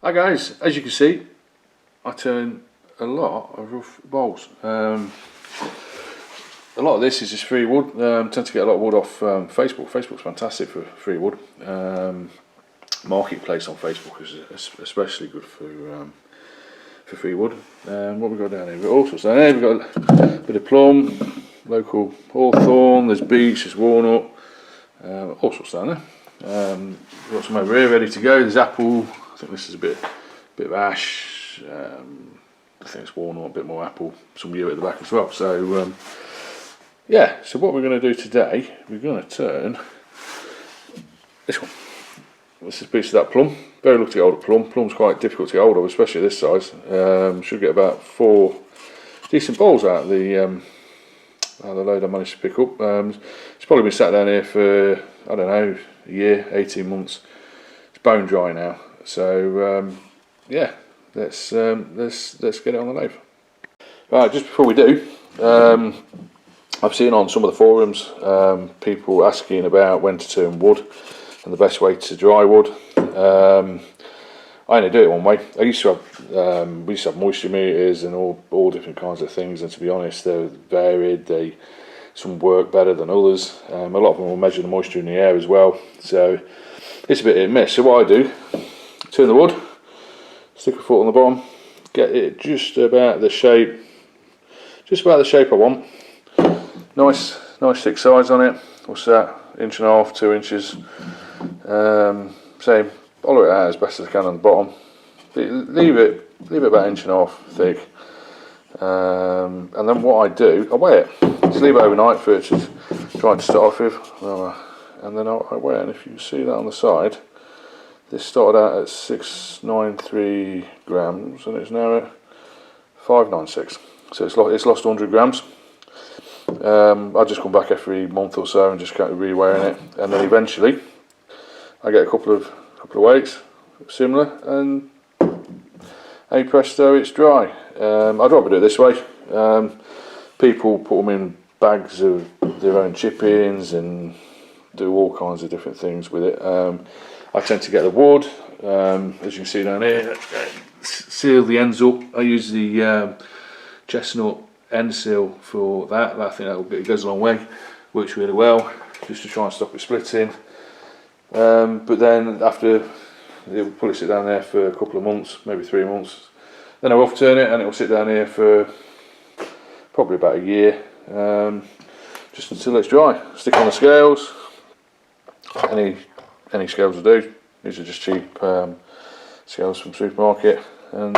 Hi guys, as you can see, I turn a lot of rough bowls. A lot of this is just free wood. Tend to get a lot of wood off Facebook. Facebook's fantastic for free wood. Marketplace on Facebook is especially good for free wood. What we got down here? We've got all sorts down here. We've got a bit of plum, local hawthorn. There's beech, there's walnut, all sorts down there. We've got some over here ready to go. There's apple. I think this is a bit of ash. I think it's walnut, a bit more apple, some yew at the back as well. So yeah, so what we're going to do today, we're going to turn this one. This is a piece of that plum. Very lucky to get hold of plum. Plum's quite difficult to get hold of, especially this size. Should get about 4 decent bowls out of the load I managed to pick up. It's probably been sat down here for, I don't know, a year, 18 months. It's bone dry now. So yeah, let's get it on the lathe. Right, just before we do, I've seen on some of the forums people asking about when to turn wood and the best way to dry wood. I only do it one way. I used to have we used to have moisture meters and all different kinds of things, and to be honest, they're varied. Some work better than others. A lot of them will measure the moisture in the air as well, so it's a bit hit and miss. So what I do, turn the wood, stick a foot on the bottom, get it just about the shape I want. Nice thick sides on it. What's that? 1.5 2 inches. Same. Follow it out as best as I can on the bottom. Leave it about 1.5 inches thick. And then what I do, I weigh it. Just leave it overnight for it to try to start off with. And then I weigh it. And if you see that on the side, this started out at 693 grams and it's now at 596. So it's lost 100 grams. I just come back every month or so and just kind of re-weighing it, and then eventually I get a couple of weights similar, and hey presto, it's dry. I'd rather do it this way. People put them in bags of their own chip-ins and do all kinds of different things with it. I tend to get the wood, as you can see down here, seal the ends up. I use the chestnut end seal for that. I think it goes a long way, works really well, just to try and stop it splitting. But then after, it will probably sit down there for a couple of months, maybe 3 months. Then I will turn it and it will sit down here for probably about a year, just until it's dry. Stick on the scales. Any scales will do. These are just cheap scales from supermarket, and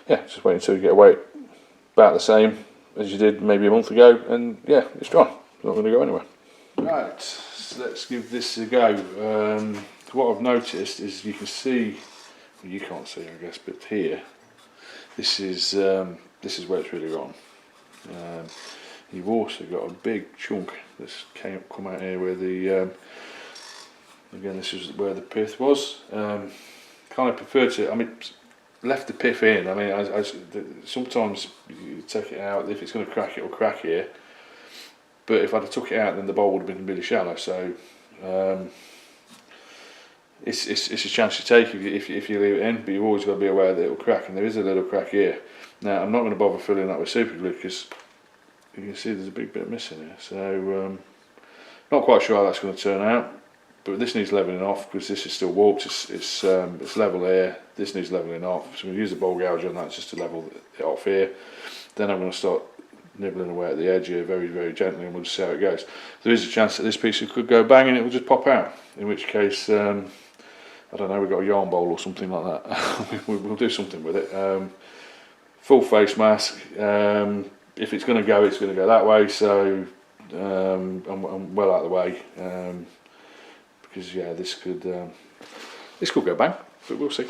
yeah, just wait until you get a weight about the same as you did maybe a month ago, and yeah, it's dry. It's not going to go anywhere. Right, so let's give this a go. What I've noticed is you can see, well, you can't see I guess, but here, this is where it's really gone. You've also got a big chunk that's come out here where the again, this is where the pith was. Kind of prefer to, I mean, left the pith in. I mean, I sometimes you take it out. If it's going to crack, it will crack here. But if I'd have took it out, then the bowl would have been really shallow. So it's a chance you take if you leave it in. But you've always got to be aware that it will crack, and there is a little crack here. Now I'm not going to bother filling that with super glue because you can see there's a big bit missing here. So not quite sure how that's going to turn out. But this needs levelling off because this is still warped. It's level here. This needs levelling off. So we use a bowl gouge on that just to level it off here. Then I'm going to start nibbling away at the edge here very, very gently, and we'll just see how it goes. There is a chance that this piece could go bang and it will just pop out. In which case, I don't know, we've got a yarn bowl or something like that. We'll do something with it. Full face mask. If it's going to go, it's going to go that way. So I'm well out of the way. Because yeah, this could go bang, but we'll see.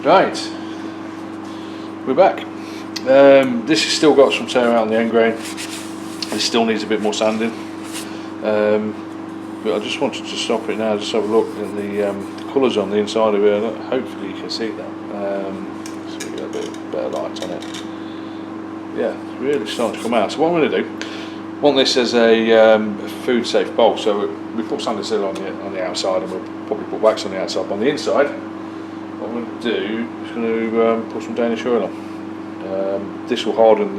Right, we're back. This has still got some tear out on the end grain. This still needs a bit more sanding, but I just wanted to stop it now, just have a look at the colours on the inside of it. Hopefully you can see that. So we get a bit better light on it. Yeah, it's really starting to come out. So what I'm going to do, I want this as a food safe bowl. So we put sanding seal on the outside, and we'll probably put wax on the outside. But on the inside, what I'm going to do is going to put some Danish oil on. This will harden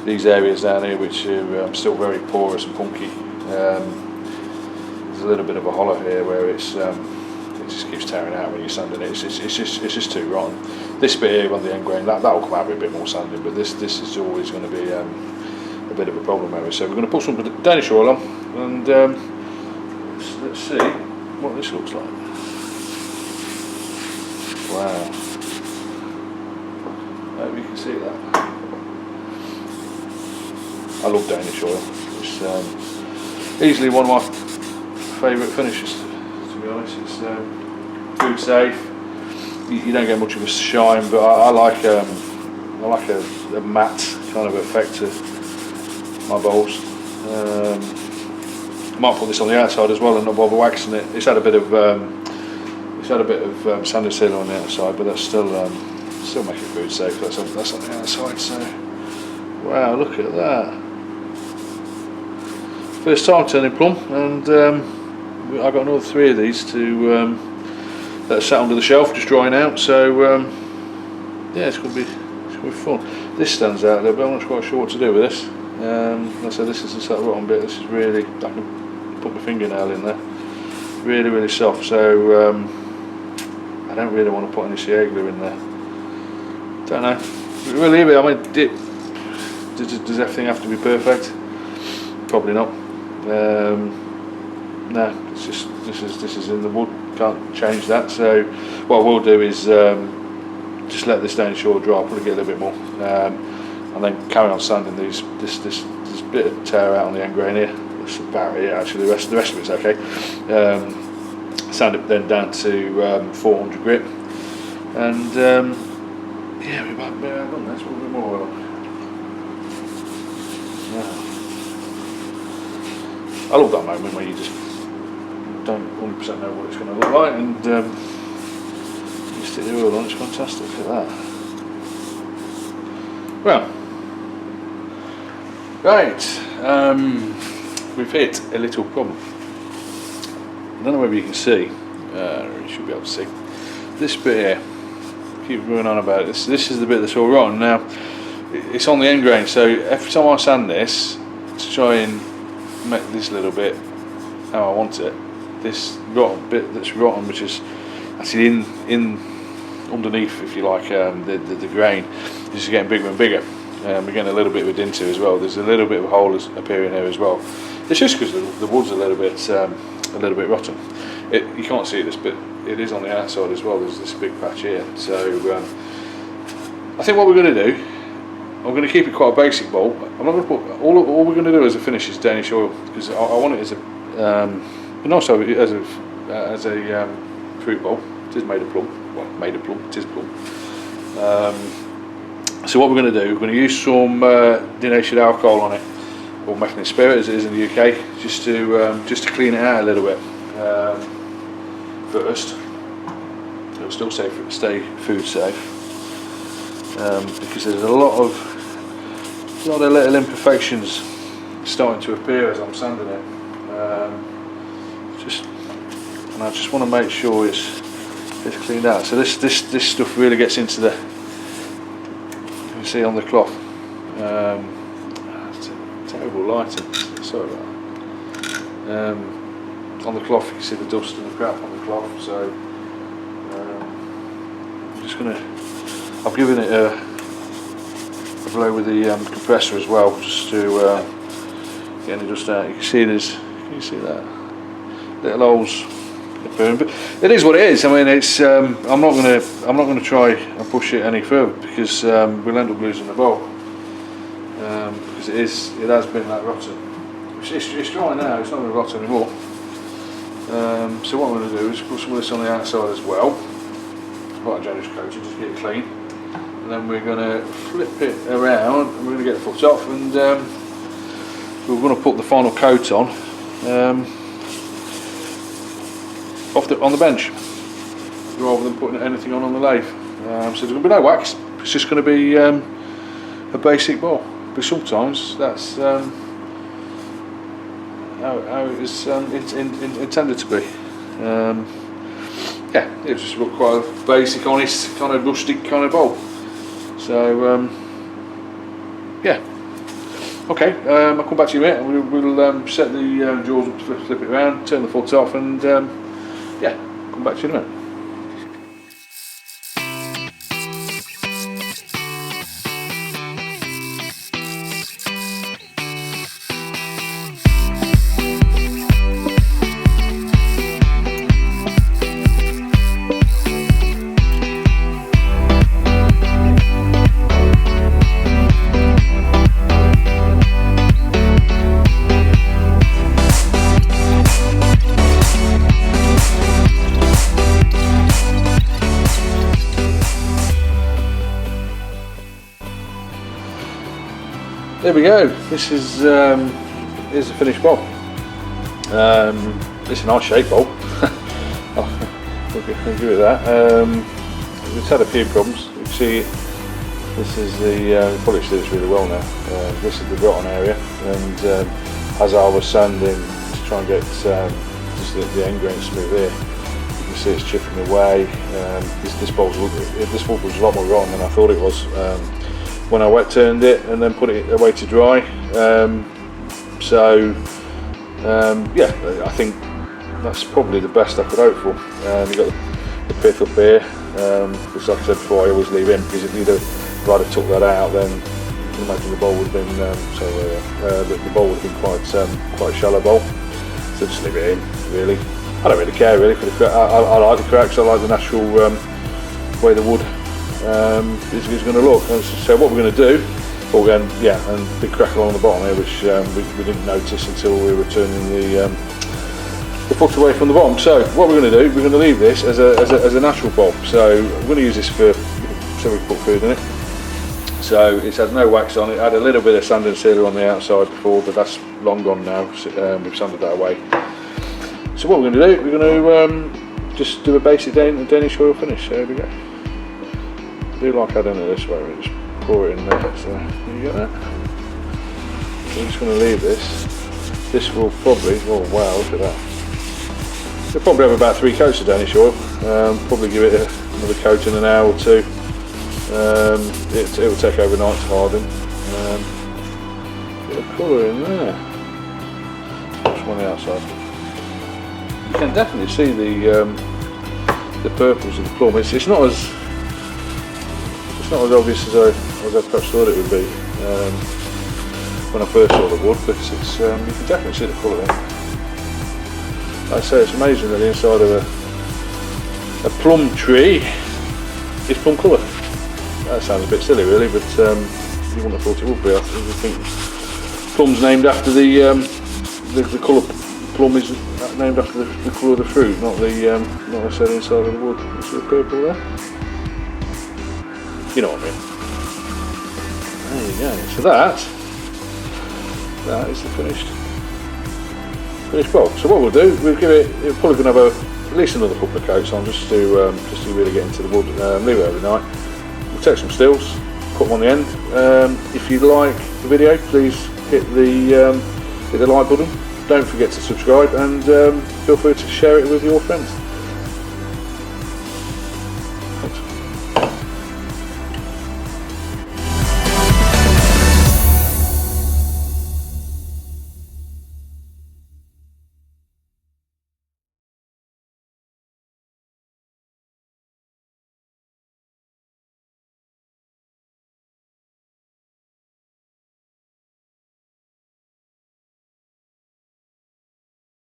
these areas down here, which are still very porous and punky. There's a little bit of a hollow here where it just keeps tearing out when you're sanding it. It's just too rotten. This bit here on the end grain, that will come out with a bit more sanding, but this is always going to be a bit of a problem area. So we're going to put some Danish oil on, and let's see what this looks like. Wow. I hope you can see that. I love Danish oil. It's easily one of my favourite finishes, to be honest. It's food safe. You don't get much of a shine, but I like a matte kind of effect to my bowls. I might put this on the outside as well and not bother waxing it. It's had a bit of sanding seal on the outside, but that's still make it food safe. That's on the outside. So wow, look at that. First time turning plum, and I've got another 3 of these that are sat under the shelf just drying out. So yeah, it's going to be fun. This stands out a little bit. I'm not quite sure what to do with this. Like I said, this is the sort of rotten bit. This is really, I can put my fingernail in there. Really, really soft. So I don't really want to put any CA glue in there. Don't know. We'll leave it. I mean, does everything have to be perfect? Probably not. No, it's just this is in the wood. Can't change that. So what we'll do is just let this Danish oil dry, probably get a little bit more, and then carry on sanding this bit of tear out on the end grain here. That's about it. Actually, the rest of it's okay. Sand it then down to 400 grit, and yeah, we might be on this. We'll be more oil. Yeah. I love that moment when you just don't 100% know what it's going to look like, and you stick the oil on. It's fantastic. Look at that. Well, right, we've hit a little problem. I don't know whether you can see. You should be able to see this bit here. Keep going on about it. This is the bit that's all rotten. Now, it's on the end grain, so every time I sand this to try and make this little bit how I want it, this rotten bit that's rotten, which is actually in underneath, if you like, the grain, is just getting bigger and bigger. We're getting a little bit of a dent into as well. There's a little bit of a hole appearing here as well. It's just because the wood's a little bit rotten. You can't see this, but it is on the outside as well. There's this big patch here. So I think what we're going to do, I'm going to keep it quite a basic bowl. I'm not going to put all we're going to do as a finish is Danish oil, because I want it as but also as a fruit bowl. It is made of plum. Well, made of plum. It is plum. So what we're going to do, we're going to use some denatured alcohol on it, or methyl spirit as it is in the UK, just to clean it out a little bit first. It'll still stay food safe, because there's a lot of little imperfections starting to appear as I'm sanding it. And I just want to make sure it's cleaned out. So this stuff really gets into the, you can see on the cloth. It's terrible lighting. Sorry about that. On the cloth, you can see the dust and the crap on the cloth. So I'm just gonna. I've given it a blow with the compressor as well, just to get any dust out. You can see can you see that? Little holes appearing, but it is what it is. I mean, it's. I'm not gonna try and push it any further, because we'll end up losing the bowl. Because it has been that rotten. It's dry now. It's not going to rot anymore. So what I'm going to do is put some of this on the outside as well. quite a generous coating, just get it clean. And then we're going to flip it around and we're going to get the foot off, and we're going to put the final coat on on the bench rather than putting anything on the lathe. So there's going to be no wax, it's just going to be a basic bowl. But sometimes that's how it's intended to be. Yeah, it just looked quite a basic, honest, kind of rustic kind of bowl. So yeah, okay. I'll come back to you in a minute, and we'll set the jaws up to flip it around, turn the foot off, and yeah, come back to you in a minute. There we go. This is here's the finished bowl. It's a nice shape bowl. We'll give it that. It's had a few problems. You can see this is the you probably see this really well now. This is the rotten area, and as I was sanding to try and get just the end grain smooth here, you can see it's chipping away. This bowl was a lot more rotten than I thought it was. When I wet turned it and then put it away to dry. Yeah, I think that's probably the best I could hope for. You've got the pith up here, because like I said before, I always leave in, because if you'd have took that out, then you can imagine the bowl would have been the bowl would have been quite a shallow bowl. So just leave it in, really. I don't really care really for the crack. I like the cracks. I like the natural way the wood is going to look. So what we're going to do, and big crack along the bottom here, which we didn't notice until we were turning the foot away from the bottom. So what we're going to do, we're going to leave this as a natural bowl. So we're going to use this so we can put food in it. So it's had no wax on it. Had a little bit of sand and sealer on the outside before, but that's long gone now. We've sanded that away. So what we're going to do, we're going to just do a basic Danish oil finish. So there we go. I do like adding it this way, we just pour it in there, so you get that. So I'm just going to leave this. This will probably, oh wow, look at that. We'll probably have about 3 coats of Danish oil, probably give it another coat in an hour or 2. It will take overnight to harden. Bit of colour in there. Just on the outside. You can definitely see the purples of the plum. It's not as obvious as I perhaps thought it would be when I first saw the wood, but it's you can definitely see the colour in it. Like I say, it's amazing that the inside of a plum tree is plum colour. That sounds a bit silly really, but you wouldn't have thought it would be. I think plum's named after the colour. Plum is named after the colour of the fruit, not necessarily inside of the wood. You see the purple there? You know what I mean. There you go. So that is the finished bowl. So what we'll do, we'll give it. We're probably going to have at least another couple of coats on, just to really get into the wood. Leave it overnight. We'll take some stills, put them on the end. If you like the video, please hit the like button. Don't forget to subscribe, and feel free to share it with your friends.